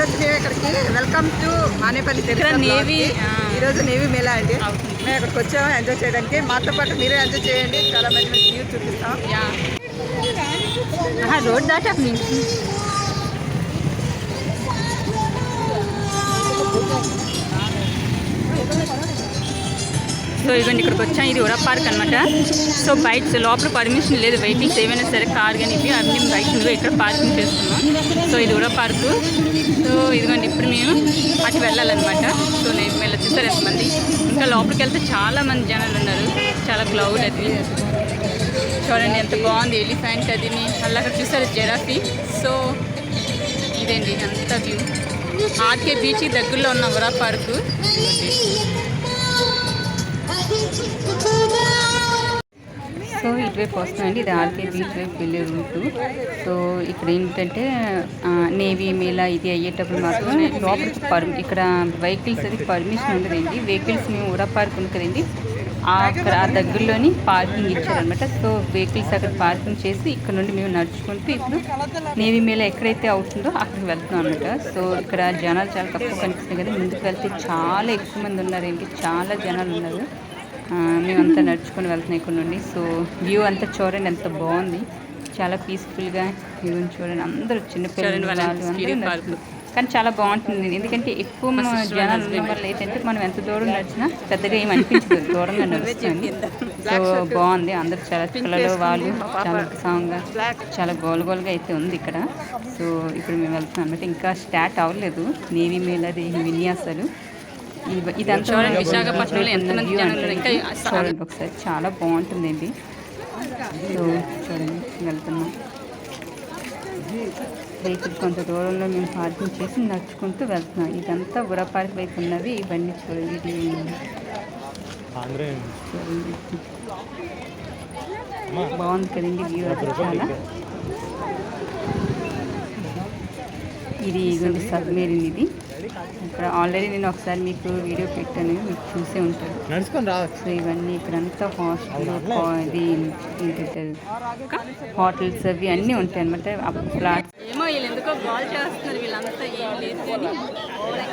ఈరోజు మేము ఇక్కడికి వెల్కమ్ టు మానేపల్లి నేవీ ఈరోజు నేవీ మేళా అండి. మేము ఇక్కడికి వచ్చాము ఎంజాయ్ చేయడానికి. మాతో పాటు మీరే ఎంజాయ్ చేయండి. చాలా మంచి మంచి వ్యూ చూపిస్తాం. రోడ్ దాటా సో ఇవ్వండి ఇక్కడికి వచ్చాం. ఇది ఉరా పార్క్ అనమాట. సో బైక్స్ లోపల పర్మిషన్ లేదు, వెహికల్స్ ఏమైనా సరే కార్ కానీ ఇవి అన్ని బైక్స్ ఇక్కడ పార్కింగ్ చేస్తున్నాం. సో ఇది ఉరా పార్కు. సో ఇదిగోండి ఇప్పుడు మేము అటు వెళ్ళాలన్నమాట. సో నేను మళ్ళీ చూసారు ఎంతమంది. ఇంకా లోపలికి వెళ్తే చాలా మంది జనాలు ఉన్నారు. చాలా క్లౌడ్ అది చూడండి ఎంత బాగుంది. ఎలిఫెంట్ అదిని అలా అక్కడ చూసారు జిరాఫీ. సో ఇదేండి అంత వ్యూ. ఆర్కే బీచ్కి దగ్గరలో ఉన్న ఉరా పార్కు. సో ఇటువైపు వస్తుందండి. ఇది ఆర్కే బీచ్ వైపు వెళ్ళే రూటు. సో ఇక్కడ ఏంటంటే నేవీ మేళా ఇది అయ్యేటప్పుడు మాత్రం లోపలికి ఇక్కడ వెహికల్స్ అది పర్మిషన్ ఉండదండి. వెహికల్స్ మేము ఉరా పార్క్ ఉంది కదండి, అక్కడ ఆ దగ్గరలోని పార్కింగ్ ఇచ్చారనమాట. సో వెహికల్స్ అక్కడ పార్కింగ్ చేసి ఇక్కడ నుండి మేము నడుచుకుంటూ ఇప్పుడు నేవీ మేళా ఎక్కడైతే అవుతుందో అక్కడికి వెళ్తున్నాం అనమాట. సో ఇక్కడ జనాలు చాలా తక్కువ కనిపిస్తున్నాయి కదా, ముందుకు వెళ్తే చాలా ఎక్కువ మంది ఉన్నారండి, చాలా జనాలు ఉన్నారు. మేమంతా నడుచుకొని వెళ్తున్నాం ఇక్కడ నుండి. సో వ్యూ అంతా చూడండి ఎంత బాగుంది, చాలా పీస్ఫుల్గా. ఇవన్నీ చూడండి అందరూ చిన్నపిల్లలు వాళ్ళు కానీ చాలా బాగుంటుంది. ఎందుకంటే ఎక్కువ జనాలు ఉన్న వల్ల ఏంటంటే మనం ఎంత దూరం నడిచినా పెద్దగా ఏమి అనిపించదు, దూరంగా నడుస్తుంది. సో బాగుంది. అందరూ చాలా పిల్లలు వాళ్ళు చాలా ఉత్సాహంగా చాలా గోలగోలుగా అయితే ఉంది ఇక్కడ. సో ఇప్పుడు మేము వెళ్తున్నాం అనమాట. ఇంకా స్టార్ట్ అవ్వలేదు నేవీ మేళది విన్యాసాలు. ఇదంతా చూడండి విశాఖపట్నంలో ఎంతమంది జనాలు ఇంకా చూడండి ఒకసారి, చాలా బాగుంటుందండి. సో చూడండి వెళ్తున్నాం. వెహికల్ కొంత దూరంలో మేము పార్కింగ్ చేసి నడుచుకుంటూ వెళ్తున్నాం. ఇదంతా ఉరా పార్క్ వైపు ఉన్నవి ఇవన్నీ చూడండి. ఇది బాగుంది కదండి వ్యూ అది చాలా. ఇది సబ్మెరీన్. ఇది ఇక్కడ ఆల్రెడీ నేను ఒకసారి మీకు వీడియో పెట్టాను, మీకు చూసే ఉంటారు. సో ఇవన్నీ ఇక్కడంతా హాస్టల్ ఇది ఏంటంటారు హోటల్స్ అవి అన్నీ ఉంటాయి అనమాట. ఫ్లాట్స్ ఏమో వీళ్ళు ఎందుకో బాల్ చేస్తున్నారు, వీళ్ళంతా ఏం లేదు కానీ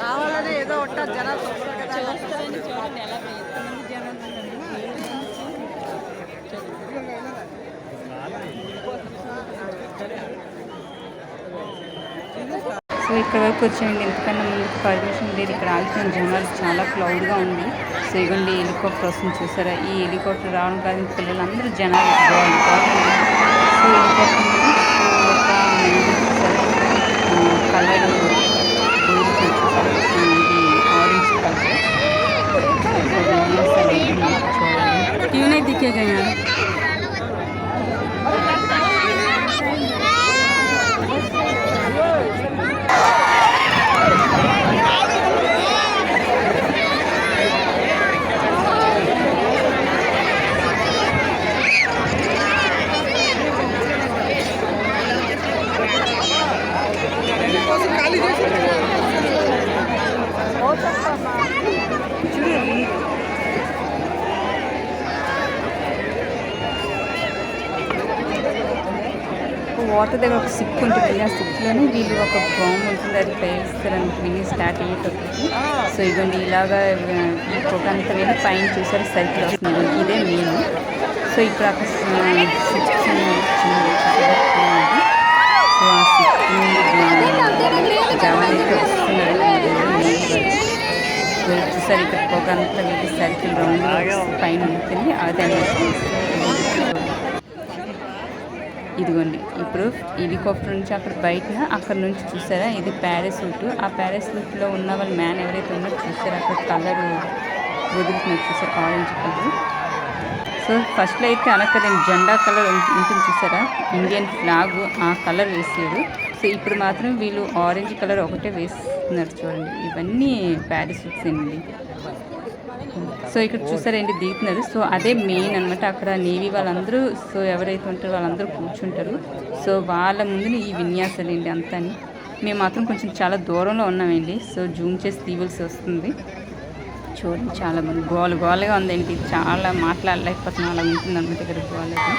కావాలని ఏదో ఉంటారు జనాలు చూస్తారని. చూడండి ఎలా ఎంతమంది జనాలు. సో ఇక్కడ వరకు వచ్చేయండి. ఎందుకన్నా ముందుకు పర్మిషన్ లేదు, ఇక్కడ ఆగిపోయిన జనాలు చాలా క్లౌడ్గా ఉంది. సో ఇవ్వండి హెలికాప్టర్ వస్తుంది చూసారా. ఈ హెలికాప్టర్ రావడం కాదు, పిల్లలందరూ జనాలు. సో హెలికాప్టర్ ఒక కలర్ ఇది ఆరెంజ్ కలర్. क्यों नहीं दिखेगा यहाँ? వాటర్ దగ్గర ఒక సిప్ ఉంటుంది, ఆ సిప్లోనే వీళ్ళు ఒక బాంబు ఉంటుంది, అది పేలుస్తారని విని స్టార్ట్ అయ్యేటప్పటికి. సో ఇవన్నీ ఇలాగా ఈ పొగ అంతా వెళ్ళి పైన చూసారు సైకిల్ వస్తుంది, ఇదే మెయిన్. సో ఇప్పుడు అక్కడ సిప్ సో ఆ సిప్ జవాన్ వస్తున్నారు చూసారు. ఇక్కడ పొగ అంతా వెళ్ళి సైకిల్ రౌండ్ పైన ఉంటుంది, అదే ఇదిగోండి. ఇప్పుడు హెలికాప్టర్ నుంచి అక్కడ బయటన అక్కడ నుంచి చూసారా ఇది పారాషూట్. ఆ పారాషూట్లో ఉన్న వాళ్ళ మ్యాన్ ఎవరైతే ఉన్నారో చూసారా అక్కడ కలర్ వదులుతున్నారు చూసారు, ఆరెంజ్ కలర్. సో ఫస్ట్లో అయితే అలా కదండి జెండా కలర్ ఉంటుంది చూసారా, ఇండియన్ ఫ్లాగ్ ఆ కలర్ వేసాడు. సో ఇప్పుడు మాత్రం వీళ్ళు ఆరెంజ్ కలర్ ఒకటే వేస్తున్నారు చూడండి. ఇవన్నీ పారాషూట్స్ అండి. సో ఇక్కడ చూసారండి దిగుతున్నారు. సో అదే మెయిన్ అనమాట. అక్కడ నేవీ వాళ్ళందరూ సో ఎవరైతే ఉంటారో వాళ్ళందరూ కూర్చుంటారు. సో వాళ్ళ ముందు ఈ విన్యాసాలు అండి అంతా. మేము మాత్రం కొంచెం చాలా దూరంలో ఉన్నామండి. సో జూమ్ చేసి తీవలసి వస్తుంది. చూడండి చాలా మంది గోలుగా ఉందండి, చాలా మాట్లాడలేకపోతున్నాం, అలా ఉంటుంది అనమాట ఇక్కడ గోలకి.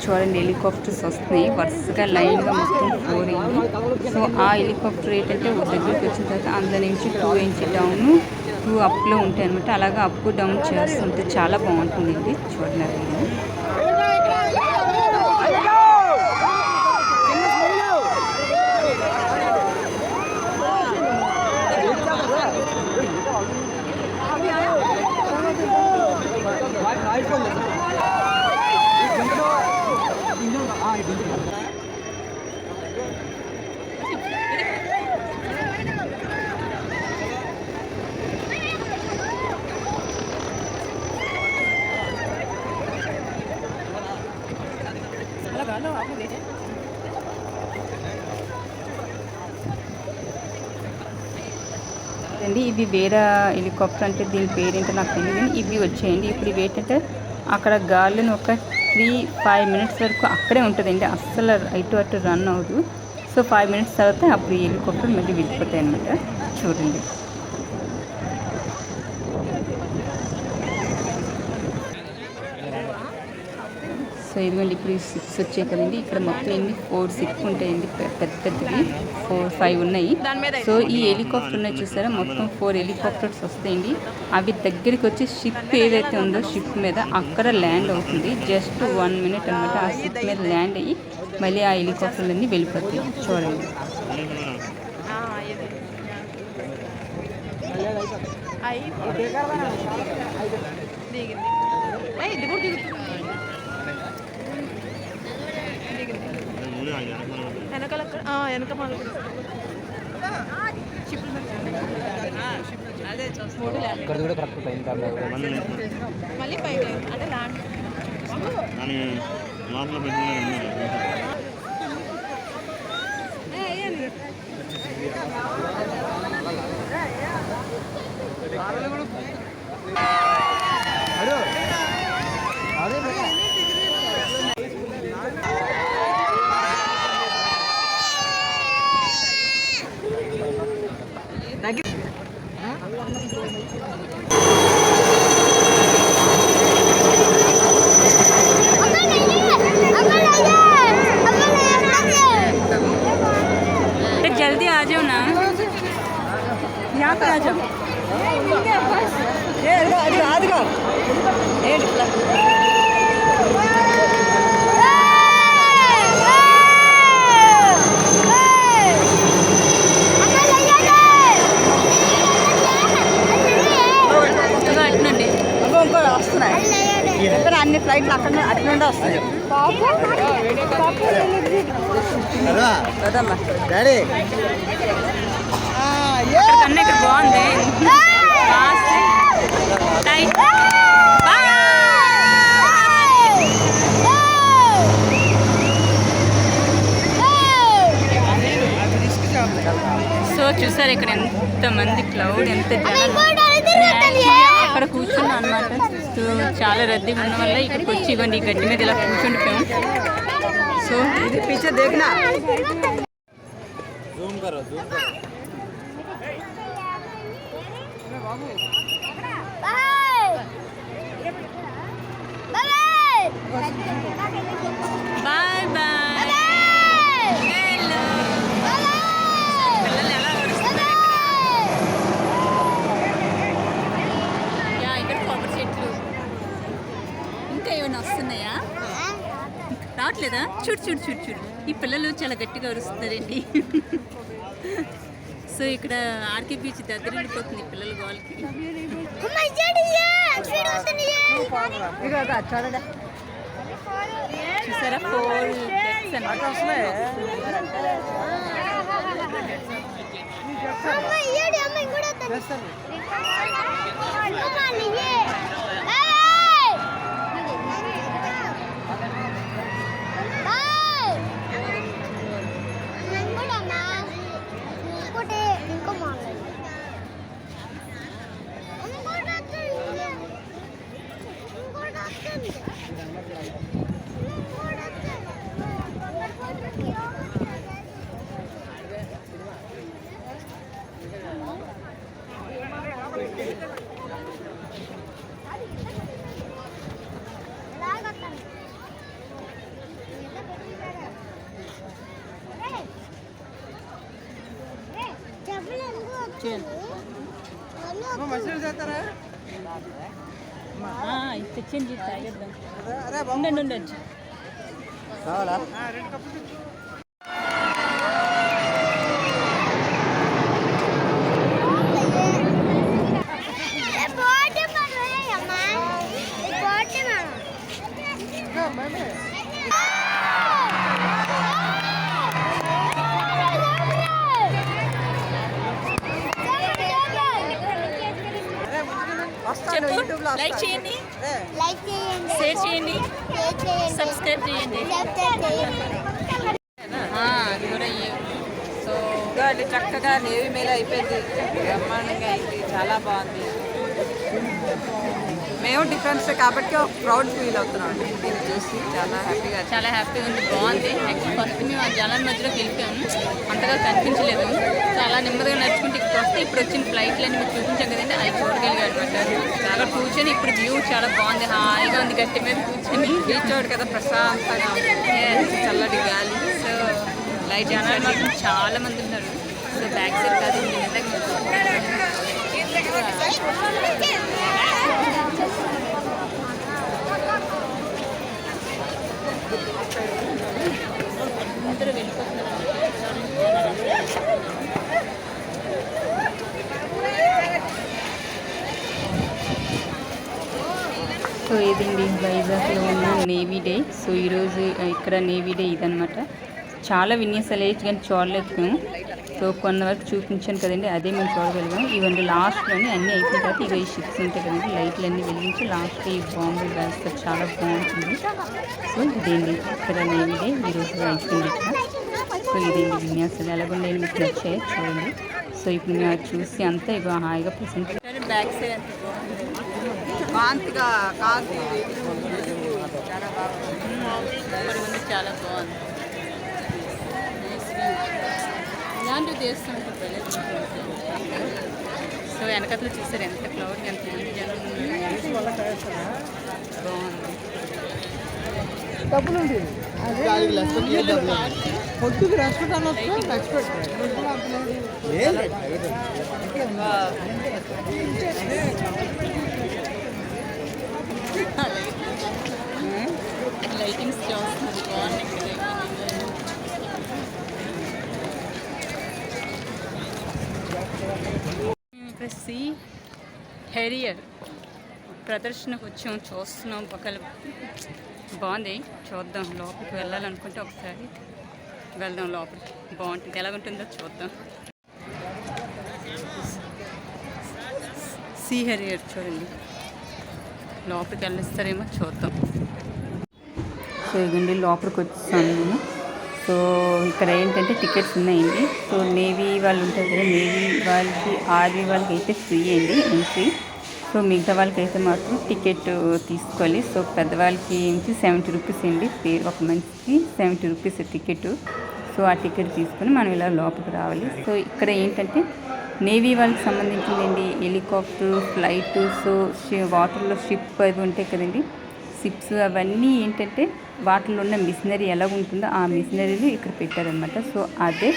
చూడండి హెలికాప్టర్స్ వస్తున్నాయి వరుసగా లైన్గా మొత్తం 4 అయ్యి. సో ఆ హెలికాప్టర్ ఏంటంటే దగ్గరికి వచ్చిన తర్వాత అందులో నుంచి 2 ఇంచ్ డౌన్ 2 అప్లో ఉంటాయి అనమాట. అలాగా అప్ డౌన్ చేస్తుంటే చాలా బాగుంటుంది ఇది చూడండి. అండి ఇవి వేరే హెలికాప్టర్ అంటే దీని పేరేంటో నాకు తెలియదు. ఇవి వచ్చేయండి. ఇప్పుడు ఇవి ఏంటంటే అక్కడ గాలిని ఒక 3-5 మినిట్స్ వరకు అక్కడే ఉంటుందండి. అస్సలు అటు రన్ అవ్వదు. సో 5 మినిట్స్ తర్వాత అప్పుడు ఈ హెలికాప్టర్ మళ్ళీ వెళ్ళిపోతాయి అన్నమాట. చూడండి. సో ఇదిగోండి ఇప్పుడు 6 వచ్చాయి కదండి. ఇక్కడ మొత్తం ఎన్ని 4 6 ఉంటాయండి. పెద్దవి 4-5 ఉన్నాయి. సో ఈ హెలికాప్టర్ ఉన్నాయి చూసారా, మొత్తం 4 హెలికాప్టర్స్ వస్తాయండి. అవి దగ్గరికి వచ్చి షిప్ ఏదైతే ఉందో షిప్ మీద అక్కడ ల్యాండ్ అవుతుంది. జస్ట్ 1 మినిట్ అనమాట. ఆ షిప్ మీద ల్యాండ్ అయ్యి మళ్ళీ ఆ హెలికాప్టర్లన్నీ వెళ్ళిపోతాయి. చూడండి. जल्दी आ जाओ ना, यहाँ पर आ जाओ. అన్ని ఫ్లైట్లు అక్కడ నుండి వస్తాయి. కన్నా ఇక్కడ బాగుంది. సో చూసారు ఇక్కడ ఎంతమంది క్లౌడ్, ఎంత అక్కడ కూర్చున్నాం అనమాట. సో చాలా రద్దీగా ఉన్న వల్ల ఇక్కడికి వచ్చి ఇవ్వండి ఈ గడ్డి మీద ఇలా కూర్చుండిపోయాం. సో ఇది పిక్చర్ देखना జూమ్ करो బాయ్ బాయ్. హలో పిల్లలు ఎలా వస్తున్నారు? ఇక్కడ కొబ్బరి చెట్లు ఇంకా ఏమైనా వస్తున్నాయా? రావట్లేదా? చూడు చూడు చూడు చూడు, ఈ పిల్లలు చాలా గట్టిగా అరుస్తున్నారండి. సో ఇక్కడ ఆర్కే బీచ్ దగ్గరిపోతుంది పిల్లల గోల్కి. చూసారా 4 డెక్స్ అన్నమాట. తెచ్చింది తాగేద్దాం. ఉండండి ఉండండి. లైక్ చేయండి, షేర్ చేయండి, సబ్స్క్రైబ్ చేయండి. సో అది చక్కగా నేవీ మేళ అయిపోయింది, బ్రహ్మాండంగా అయింది, చాలా బాగుంది. మేము డిఫరెన్స్ కాబట్టి ఒక ప్రౌడ్ ఫీల్ అవుతున్నాం అండి దీన్ని చూసి. చాలా హ్యాపీగా ఉంది, బాగుంది. యాక్చువల్లీ ఫస్ట్ మేము ఆ జనాల మధ్యలోకి వెళ్ళిపోయాము, అంతగా కనిపించలేదు. చాలా నెమ్మదిగా నడుచుకుంటే ఇక్కడ వస్తే ఇప్పుడు వచ్చిన ఫ్లైట్లన్నీ మీకు చూపించాం కదండి, అవి చూడగలిగాడు అనమాట. అక్కడ కూర్చొని ఇప్పుడు వ్యూ చాలా బాగుంది, హాయిగా ఉంది. గట్టి మీద కూర్చొని బీచ్ రోడ్ కదా, ప్రశాంతంగా చల్లటి గాలి. సో లైట్ జనాలు మాత్రం చాలా మంది ఉన్నారు. సో బ్యాక్ సైడ్ కాదు, అందరూ వెళ్ళిపోతున్నారు. సో ఇదండి వైజాగ్లో ఉన్న నేవీ డే. సో ఈరోజు ఇక్కడ నేవీ డే ఇదనమాట. చాలా విన్యాసాలు వేయచ్చు కానీ చూడలేదు మేము. సో కొన్న వరకు చూపించాను కదండి, అదే మేము చూడగలిగాం. ఇవన్నీ లాస్ట్లోని అన్నీ అయిపోయిన తర్వాత ఇవి షిప్స్ ఉంటాయి కదండి, లైట్లు అన్నీ వెలిగించి లాస్ట్లో ఈ బాంబులు వేస్తారు, చాలా బాగుంటుంది. సో ఇదేంటి ఇక్కడ నేవీ డే ఈరోజు అయిపోయింది ఇక్కడ. సో ఇదేంటి విన్యాసాలు ఎలాగుండే మీకు నచ్చాయి చూడండి. సో ఇప్పుడు మేము చూసి అంతా ఇక హాయిగా ప్రెసెంట్ బ్యాక్ సైడ్ కాంతిగా కాంతి చాలా బాగుంది. ఇలాంటివి చేస్తుంటారు. సో వెనకట్లు చూస్తారు ఎంత క్లౌడ్, ఎంత మంది జనం బాగుంది. లైటింగ్స్ చూస్తున్నారు, బాగుంది. ఇక్కడ సీ హెరియర్ ప్రదర్శనకు వచ్చాం, చూస్తున్నాం. పక్కన బాగుంది, చూద్దాం. లోపలికి వెళ్ళాలనుకుంటే ఒకసారి వెళ్దాం లోపలికి, బాగుంటుంది. ఎలాగుంటుందో చూద్దాం. సీ హెరియర్ చూడండి, లోపలికి వెళ్ళిస్తారేమో చూద్దాం. సో ఇదండి లోపలికి వచ్చాను నేను. సో ఇక్కడ ఏంటంటే టికెట్స్ ఉన్నాయండి. సో నేవీ వాళ్ళు ఉంటారు కదా, నేవీ వాళ్ళకి ఆర్మీ వాళ్ళకి అయితే ఫ్రీ అండి ఎంట్రీ. సో మిగతా వాళ్ళకి అయితే మాత్రం టికెట్ తీసుకోవాలి. సో పెద్దవాళ్ళకి ఏంటి 70 రూపీస్ అండి, ఒక మనిషికి 70 రూపీస్ టికెట్. సో ఆ టికెట్ తీసుకొని మనం ఇలా లోపలికి రావాలి. సో ఇక్కడ ఏంటంటే నేవీ వాళ్ళకి సంబంధించిందండి, హెలికాప్టర్, ఫ్లైట్, సో వాటర్లో షిప్ అవి ఉంటాయి కదండి, షిప్స్ అవన్నీ ఏంటంటే వాటిలో ఉన్న మిషనరీ ఎలా ఉంటుందో ఆ మిషనరీలు ఇక్కడ పెట్టారనమాట. సో అదే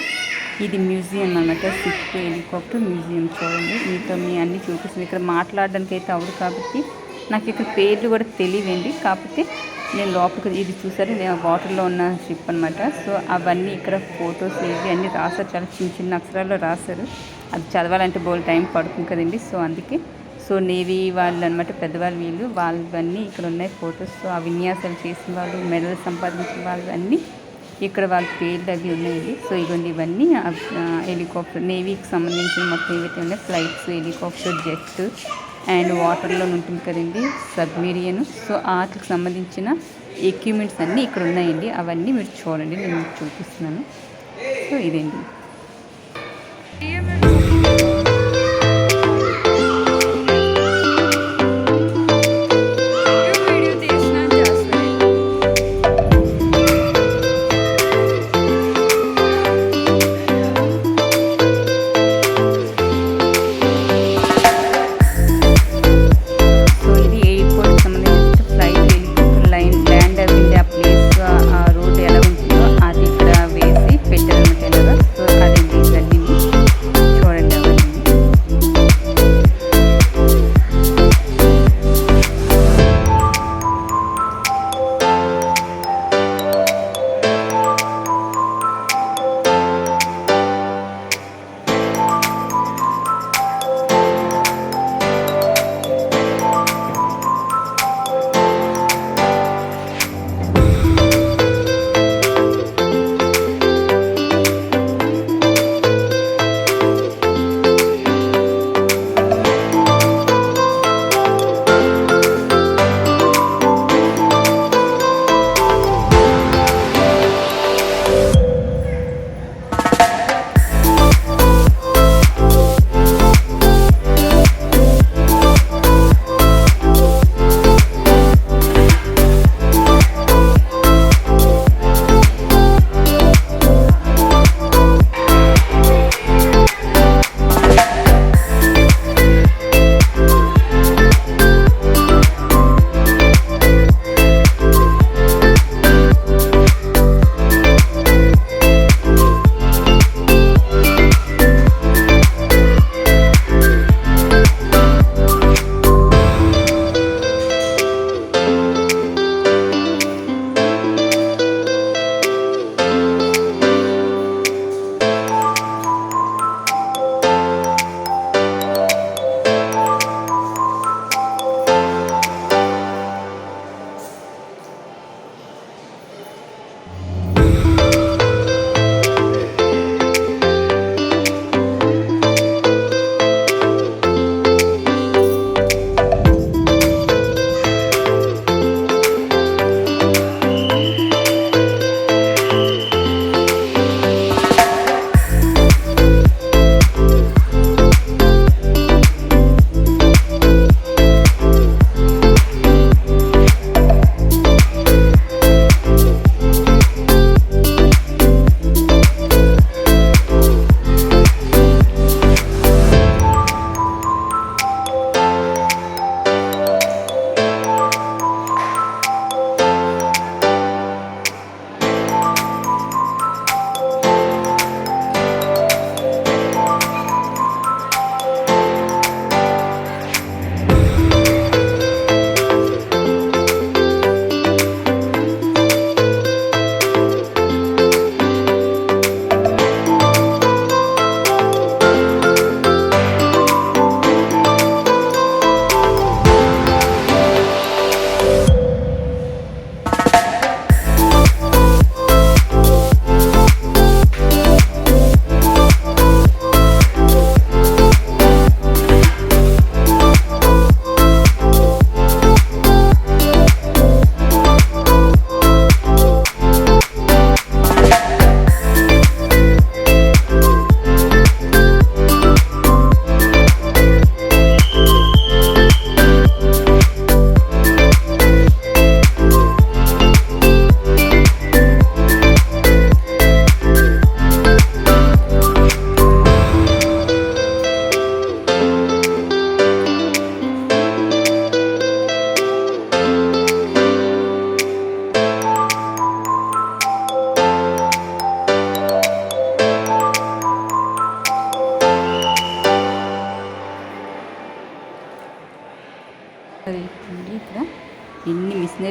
ఇది మ్యూజియం అనమాట, షిప్ హెలికాప్టర్ మ్యూజియం. చూడండి మీతో మీ అన్నీ చూపిస్తుంది. ఇక్కడ మాట్లాడడానికి అయితే అవ్వదు కాబట్టి నాకు ఇక్కడ పేర్లు కూడా తెలియవండి. కాకపోతే నేను లోపలికి ఇది చూసారు, నేను వాటర్లో ఉన్న షిప్ అనమాట. సో అవన్నీ ఇక్కడ ఫొటోస్ ఇవి అన్నీ రాశారు, చాలా చిన్న చిన్న అక్షరాల్లో రాశారు. అది చదవాలంటే బోల్ టైం పడుతుంది కదండి. సో అందుకే సో నేవీ వాళ్ళు అనమాట, పెద్దవాళ్ళు వీళ్ళు, వాళ్ళవన్నీ ఇక్కడ ఉన్నాయి ఫొటోస్. సో ఆ విన్యాసాలు చేసిన వాళ్ళు, మెడల్ సంపాదించిన వాళ్ళు అన్నీ ఇక్కడ వాళ్ళ పేర్లు అవి ఉన్నాయండి. సో ఇవన్నీ ఇవన్నీ హెలికాప్టర్, నేవీకి సంబంధించిన మొత్తం ఏవైతే ఉన్నాయి, ఫ్లైట్స్, హెలికాప్టర్, జెట్ అండ్ వాటర్లో ఉంటుంది కదండి సబ్మెరియన్. సో వాటికి సంబంధించిన ఎక్విప్మెంట్స్ అన్నీ ఇక్కడ ఉన్నాయండి. అవన్నీ మీరు చూడండి, నేను మీకు చూపిస్తున్నాను. సో ఇదేంటి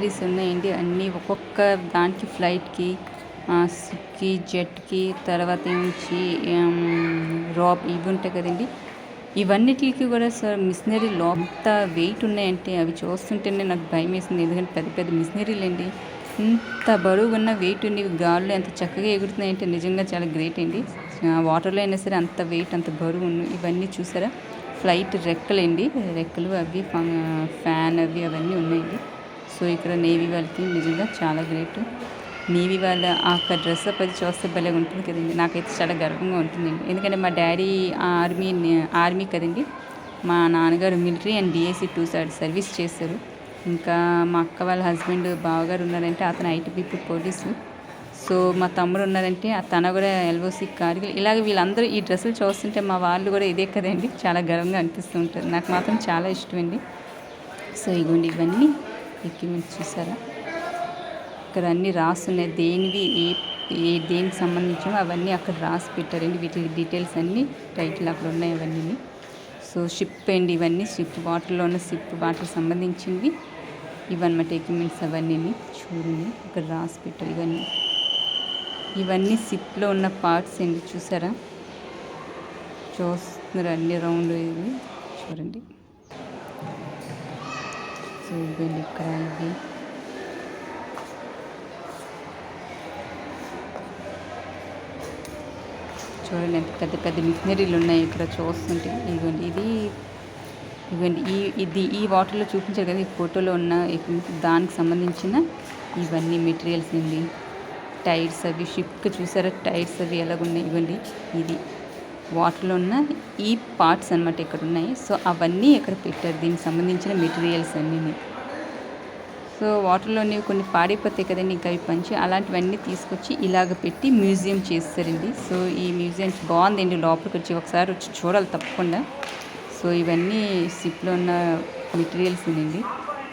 మిషనరీస్ ఉన్నాయండి. అన్నీ ఒక్కొక్క దానికి ఫ్లైట్కి, షిప్కి, జెట్కి, తర్వాత నుంచి రాప్ ఇవి ఉంటాయి కదండి. ఇవన్నిటికి కూడా సార్ మిషనరీలో ఎంత వెయిట్ ఉన్నాయంటే అవి చూస్తుంటేనే నాకు భయం వేసింది. ఎందుకంటే పెద్ద పెద్ద మిషనరీలు అండి. ఇంత బరువు ఉన్న వెయిట్ ఉండి గాల్లో ఎంత చక్కగా ఎగురుతున్నాయంటే నిజంగా చాలా గ్రేట్ అండి. వాటర్లో అయినా సరే అంత వెయిట్, అంత బరువు ఇవన్నీ చూసారా, ఫ్లైట్ రెక్కలండి, రెక్కలు అవి, ఫ్యాన్ అవి అవన్నీ ఉన్నాయండి. సో ఇక్కడ నేవీ వాళ్ళకి నిజంగా చాలా గ్రేట్. నేవీ వాళ్ళ ఆ డ్రెస్అప్ అది చూస్తే భలే ఉంటుంది కదండి. నాకైతే చాలా గర్వంగా ఉంటుందండి. ఎందుకంటే మా డాడీ ఆర్మీ కదండి. మా నాన్నగారు military and DSC 2 side service చేశారు. ఇంకా మా అక్క వాళ్ళ హస్బెండ్ బావగారు ఉన్నారంటే అతను ఐటీబీపీ పోలీసు. సో మా తమ్ముడు ఉన్నారంటే తన కూడా ఎల్ఓసి కార్గిల్. ఇలాగ వీళ్ళందరూ ఈ డ్రెస్సులు చూస్తుంటే మా వాళ్ళు కూడా ఇదే కదండి, చాలా గర్వంగా అనిపిస్తూ ఉంటుంది. నాకు మాత్రం చాలా ఇష్టమండి. సో ఇగోండి ఇవన్నీ ఎక్విప్మెంట్స్ చూసారా, ఇక్కడ అన్నీ రాస్తున్నాయి. దేనికి సంబంధించినో అవన్నీ అక్కడ రాసి పెట్టారండి. వీటి డీటెయిల్స్ అన్నీ టైటిల్ అక్కడ ఉన్నాయి అవన్నీ. సో షిప్ అండి, ఇవన్నీ షిప్, వాటర్లో ఉన్న షిప్ వాటికి సంబంధించినవి ఇవన్నమాట ఎక్విప్మెంట్స్ అవన్నీ చూడండి ఇక్కడ రాసి పెట్టారు. ఇవన్నీ షిప్లో ఉన్న పార్ట్స్ అండి, చూసారా, చూస్తున్నారు అన్ని రౌండ్ ఇవి చూడండి. సో ఇవ్వండి ఇక్కడ ఇవి చూడండి ఎంత పెద్ద పెద్ద మిషనరీలు ఉన్నాయి ఇక్కడ చూస్తుంటే. ఇవ్వండి ఈ వాటర్లో చూపించారు కదా, ఈ ఫోటోలో ఉన్న దానికి సంబంధించిన ఇవన్నీ మెటీరియల్స్ అండి. టైర్స్ అవి షిప్కి చూసారా, టైర్స్ అవి ఎలాగున్నాయి. ఇవ్వండి ఇది వాటర్లో ఉన్న ఈ పార్ట్స్ అనమాట ఇక్కడ ఉన్నాయి. సో అవన్నీ ఇక్కడ పెట్టారు, దీనికి సంబంధించిన మెటీరియల్స్ అన్నీ. సో వాటర్లోని కొన్ని పాడైపోతాయి కదండి, ఇంకా అవి పంచి అలాంటివన్నీ తీసుకొచ్చి ఇలాగ పెట్టి మ్యూజియం చేస్తారండి. సో ఈ మ్యూజియం బాగుందండి, లోపలికి వచ్చి ఒకసారి వచ్చి చూడాలి తప్పకుండా. సో ఇవన్నీ షిప్లో ఉన్న మెటీరియల్స్ అండి.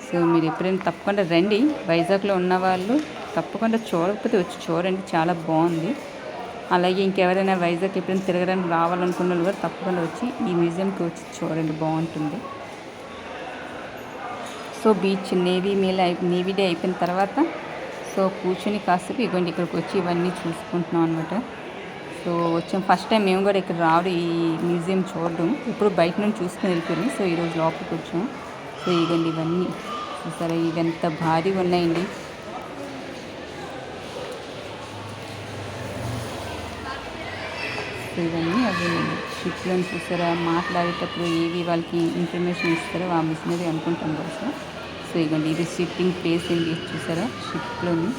సో మీరు ఎప్పుడైనా తప్పకుండా రండి, వైజాగ్లో ఉన్న వాళ్ళు తప్పకుండా చూడకపోతే వచ్చి చూడండి, చాలా బాగుంది. అలాగే ఇంకెవరైనా వైజాగ్ ఎప్పుడైనా తిరగడానికి రావాలనుకున్న వాళ్ళు కూడా తప్పకుండా వచ్చి ఈ మ్యూజియంకి వచ్చి చూడండి, బాగుంటుంది. సో బీచ్ నేవీ డే అయిపోయిన తర్వాత సో కూర్చొని కాసేపు ఇవ్వండి ఇక్కడికి వచ్చి ఇవన్నీ చూసుకుంటున్నాం అనమాట. సో వచ్చాం ఫస్ట్ టైం మేము కూడా ఇక్కడ రావడం, ఈ మ్యూజియం చూడడం, ఇప్పుడు బయట నుంచి చూసుకుని వెళ్ళిపోయింది. సో ఈరోజు లోపలికి వచ్చాం. సో ఇవ్వండి ఇవన్నీ చూసారా, ఇవి ఎంత భారీగా ఉన్నాయండి. సో ఇవన్నీ అవి షిప్లో చూసారా, మాట్లాడేటప్పుడు ఏవి వాళ్ళకి ఇన్ఫర్మేషన్ ఇస్తారో ఆ మిషనరీ అనుకుంటాం కదా. సో ఇవ్వండి ఇది షిప్పింగ్ ప్లేస్ ఏంటి చూసారా, షిప్లోని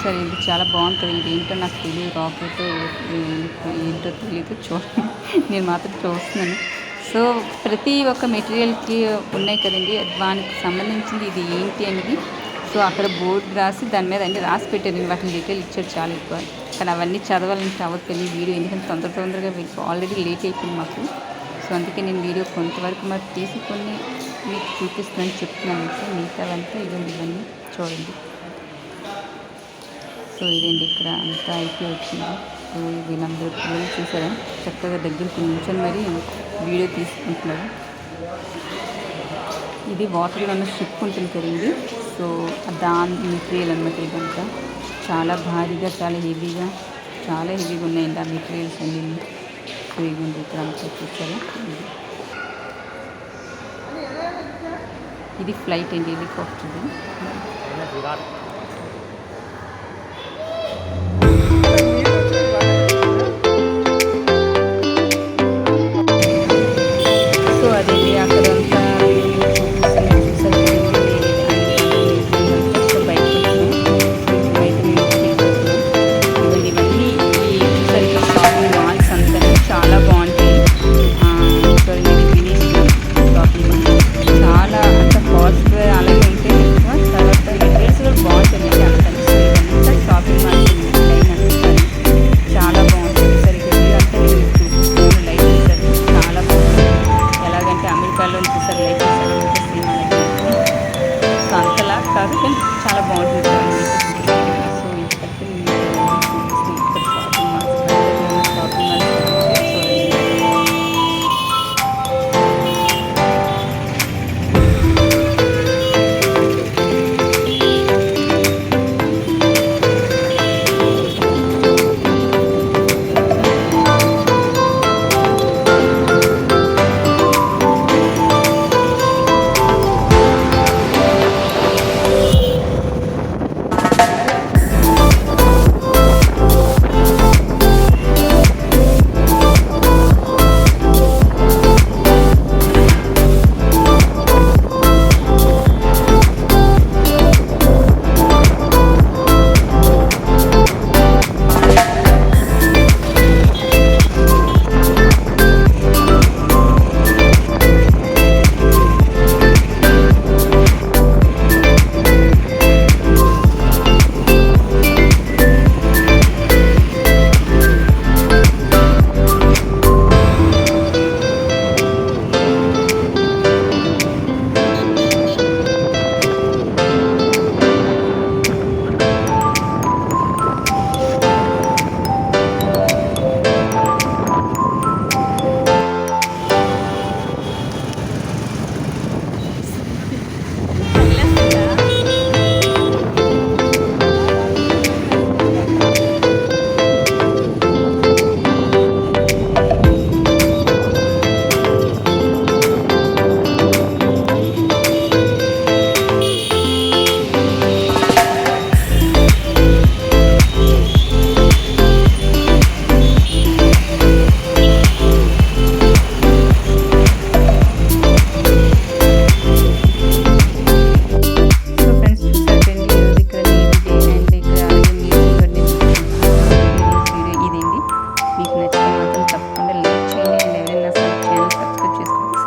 సరే ఇది చాలా బాగుంటుంది. ఇది ఏంటో నాకు తెలియదు, రాకెట్ ఏంటో తెలియదు, నేను మాత్రం చూస్తున్నాను. సో ప్రతి ఒక్క మెటీరియల్కి ఉన్నాయి కదండి, దానికి సంబంధించింది ఇది ఏంటి అనేది. సో అక్కడ బోర్డు రాసి దాని మీద అన్నీ రాసి పెట్టారు, వాటిని డీటెయిల్ ఇచ్చారు చాలా ఎక్కువ. కానీ అవన్నీ చదవాలంటే అవ్వదు వీడియో, ఎందుకంటే తొందరగా ఆల్రెడీ లేట్ అయిపోయింది మాకు. సో అందుకే నేను వీడియో కొంతవరకు మరి తీసి కొన్ని మీకు చూపిస్తున్నాను చెప్తున్నాను. మిగతావంతా ఇవన్నీ చూడండి. సో ఇదండి ఇక్కడ అంతా అయిపోయి వచ్చింది. సో వీళ్ళందరూ పిల్లలు చూసారా, చక్కగా దగ్గరికి నిల్చొని మరి వీడియో తీసుకుంటున్నారు. ఇది వాటర్లో ఉన్న షిప్ ఉంటుంది కదండి. సో దాని మెటీరియల్ అనమాట. ఇదంతా చాలా భారీగా, చాలా హెవీగా ఉన్నాయండి ఆ మెటీరియల్స్ అన్నీ. సో ఇవ్వండి ఇక్కడ అంతా చూసారా, ఇది ఫ్లైట్ అండి, హెలికాప్టర్. చాలా అంత కాస్ట్ అలాగే ఉంటాయి, తర్వాత మెటీరియల్స్ కూడా బాగుంటాయి.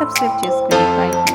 సబ్స్క్రైబ్ చేసుకోండి. Thank you.